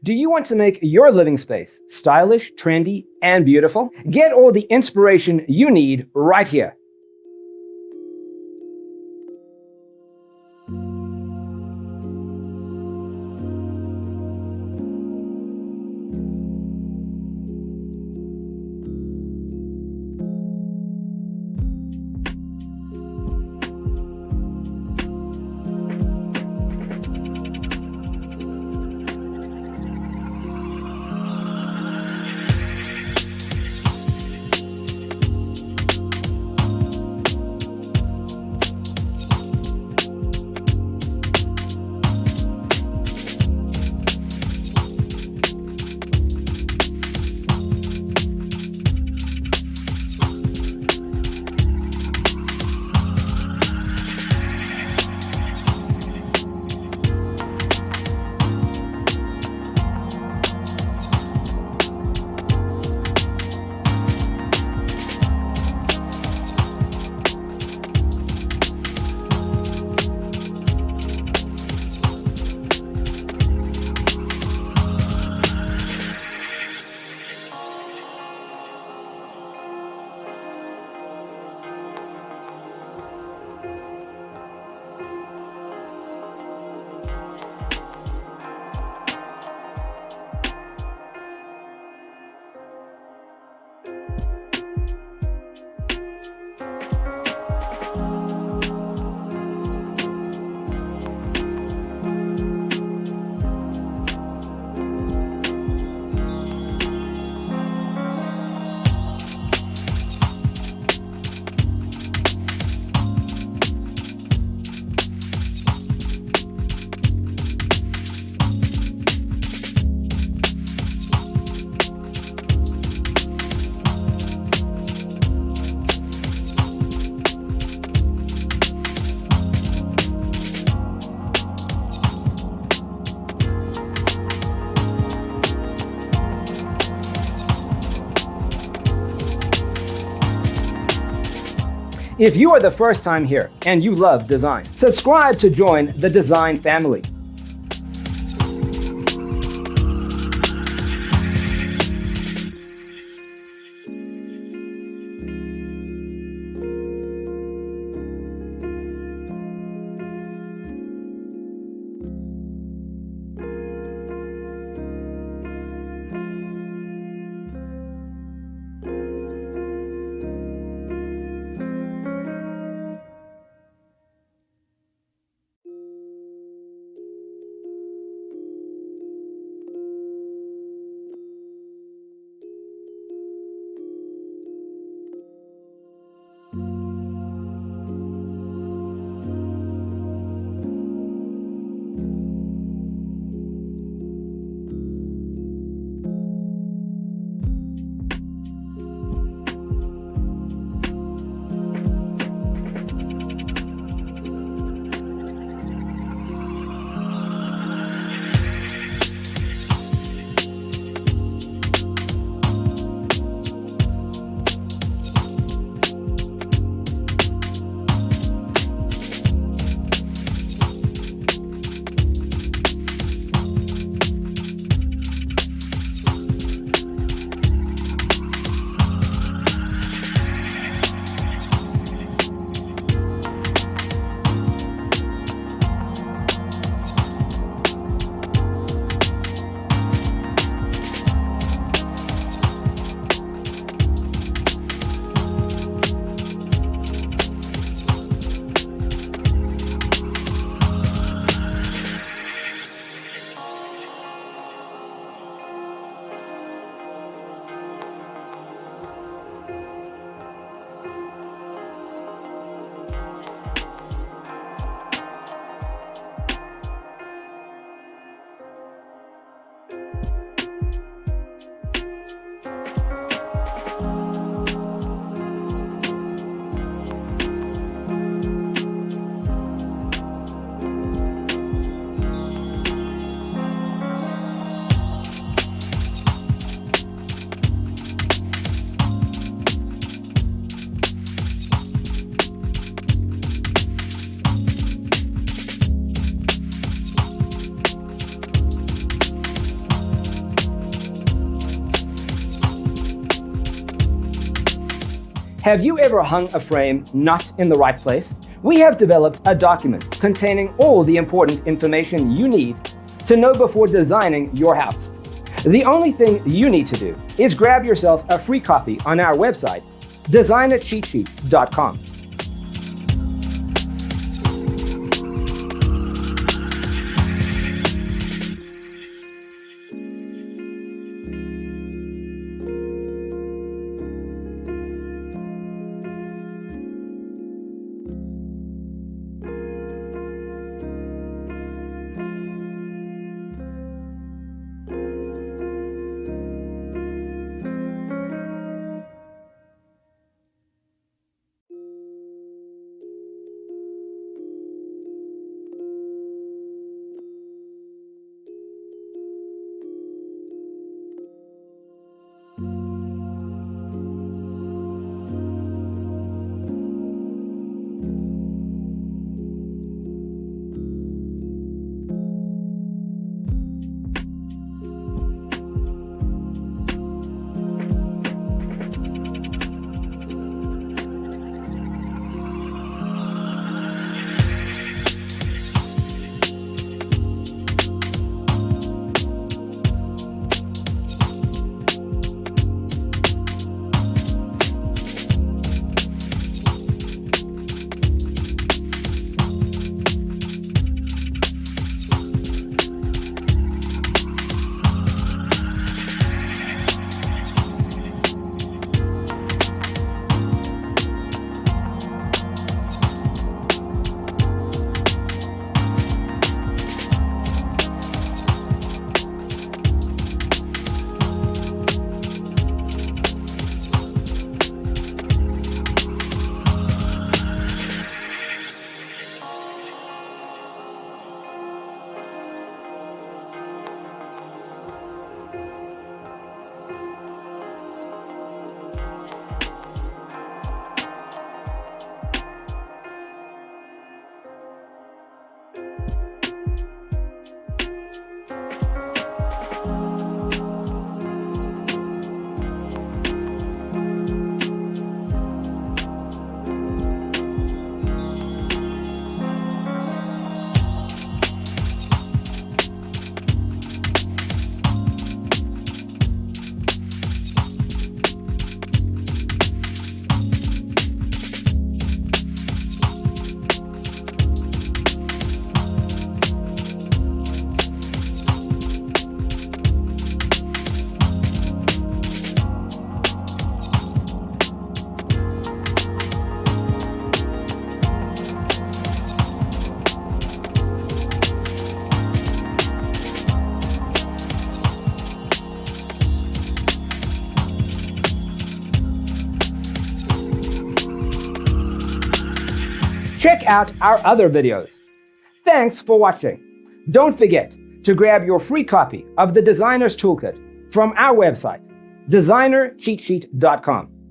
Do you want to make your living space stylish, trendy, and beautiful? Get all the inspiration you need right here. If you are the first time here and you love design, subscribe to join the design family. Have you ever hung a frame not in the right place? We have developed a document containing all the important information you need to know before designing your house. The only thing you need to do is grab yourself a free copy on our website, designercheatsheet.com. Check out our other videos. Thanks for watching. Don't forget to grab your free copy of the Designer's Toolkit from our website, designercheatsheet.com.